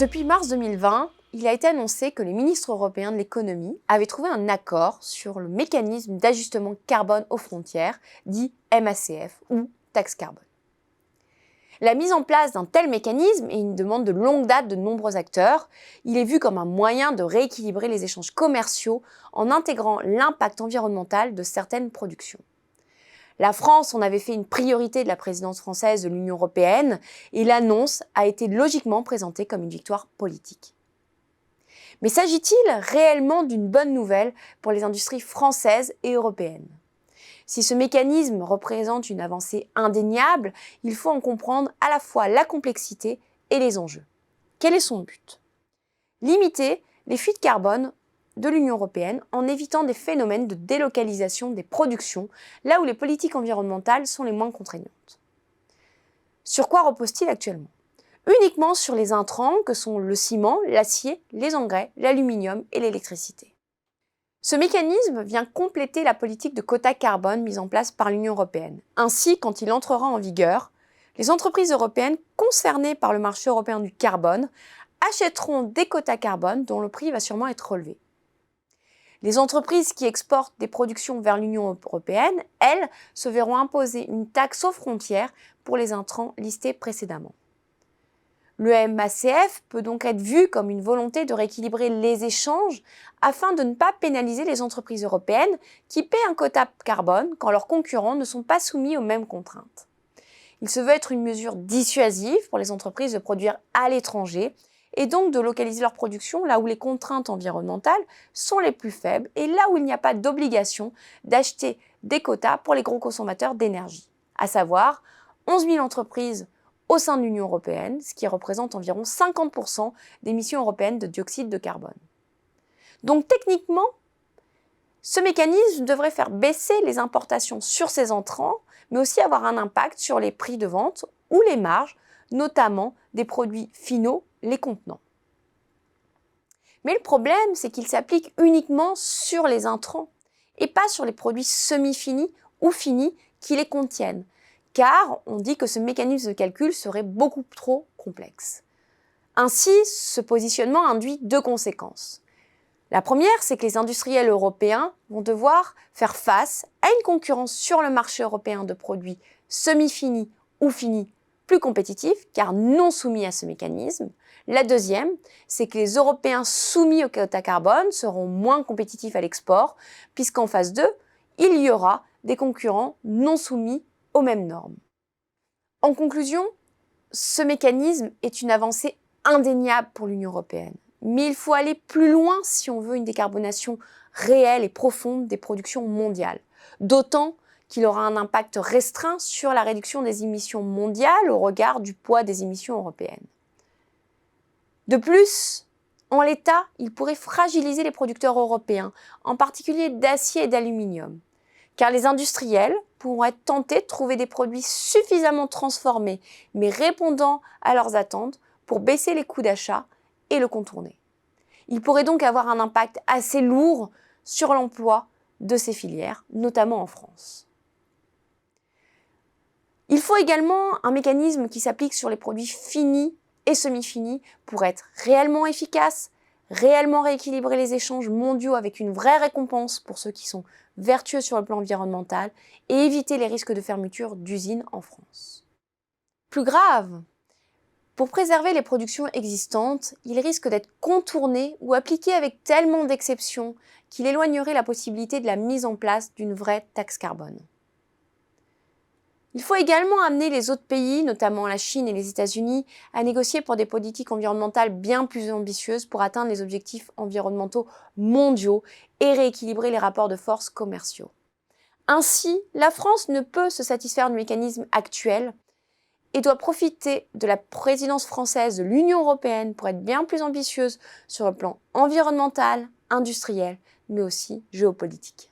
Depuis mars 2020, il a été annoncé que les ministres européens de l'économie avaient trouvé un accord sur le mécanisme d'ajustement carbone aux frontières, dit MACF ou taxe carbone. La mise en place d'un tel mécanisme est une demande de longue date de nombreux acteurs. Il est vu comme un moyen de rééquilibrer les échanges commerciaux en intégrant l'impact environnemental de certaines productions. La France en avait fait une priorité de la présidence française de l'Union européenne et l'annonce a été logiquement présentée comme une victoire politique. Mais s'agit-il réellement d'une bonne nouvelle pour les industries françaises et européennes ? Si ce mécanisme représente une avancée indéniable, il faut en comprendre à la fois la complexité et les enjeux. Quel est son but ? Limiter les fuites carbone de l'Union européenne en évitant des phénomènes de délocalisation des productions, là où les politiques environnementales sont les moins contraignantes. Sur quoi repose-t-il actuellement ? Uniquement sur les intrants que sont le ciment, l'acier, les engrais, l'aluminium et l'électricité. Ce mécanisme vient compléter la politique de quotas carbone mise en place par l'Union européenne. Ainsi, quand il entrera en vigueur, les entreprises européennes concernées par le marché européen du carbone achèteront des quotas carbone dont le prix va sûrement être relevé. Les entreprises qui exportent des productions vers l'Union européenne, elles, se verront imposer une taxe aux frontières pour les intrants listés précédemment. Le MACF peut donc être vu comme une volonté de rééquilibrer les échanges afin de ne pas pénaliser les entreprises européennes qui paient un quota carbone quand leurs concurrents ne sont pas soumis aux mêmes contraintes. Il se veut être une mesure dissuasive pour les entreprises de produire à l'étranger et donc de localiser leur production là où les contraintes environnementales sont les plus faibles et là où il n'y a pas d'obligation d'acheter des quotas pour les gros consommateurs d'énergie, à savoir 11 000 entreprises au sein de l'Union européenne, ce qui représente environ 50% d'émissions européennes de dioxyde de carbone. Donc techniquement, ce mécanisme devrait faire baisser les importations sur ces entrants, mais aussi avoir un impact sur les prix de vente ou les marges, notamment des produits finaux, les contenants. Mais le problème, c'est qu'il s'applique uniquement sur les intrants et pas sur les produits semi-finis ou finis qui les contiennent, car on dit que ce mécanisme de calcul serait beaucoup trop complexe. Ainsi, ce positionnement induit deux conséquences. La première, c'est que les industriels européens vont devoir faire face à une concurrence sur le marché européen de produits semi-finis ou finis plus compétitifs, car non soumis à ce mécanisme. La deuxième, c'est que les Européens soumis au quota carbone seront moins compétitifs à l'export, puisqu'en phase 2, il y aura des concurrents non soumis aux mêmes normes. En conclusion, ce mécanisme est une avancée indéniable pour l'Union européenne. Mais il faut aller plus loin si on veut une décarbonation réelle et profonde des productions mondiales. D'autant qu'il aura un impact restreint sur la réduction des émissions mondiales au regard du poids des émissions européennes. De plus, en l'état, il pourrait fragiliser les producteurs européens, en particulier d'acier et d'aluminium, car les industriels pourront être tentés de trouver des produits suffisamment transformés, mais répondant à leurs attentes pour baisser les coûts d'achat et le contourner. Il pourrait donc avoir un impact assez lourd sur l'emploi de ces filières, notamment en France. Il faut également un mécanisme qui s'applique sur les produits finis et semi-finis pour être réellement efficace, réellement rééquilibrer les échanges mondiaux avec une vraie récompense pour ceux qui sont vertueux sur le plan environnemental et éviter les risques de fermeture d'usines en France. Plus grave, pour préserver les productions existantes, il risque d'être contourné ou appliqué avec tellement d'exceptions qu'il éloignerait la possibilité de la mise en place d'une vraie taxe carbone. Il faut également amener les autres pays, notamment la Chine et les États-Unis, à négocier pour des politiques environnementales bien plus ambitieuses pour atteindre les objectifs environnementaux mondiaux et rééquilibrer les rapports de force commerciaux. Ainsi, la France ne peut se satisfaire du mécanisme actuel et doit profiter de la présidence française de l'Union européenne pour être bien plus ambitieuse sur le plan environnemental, industriel, mais aussi géopolitique.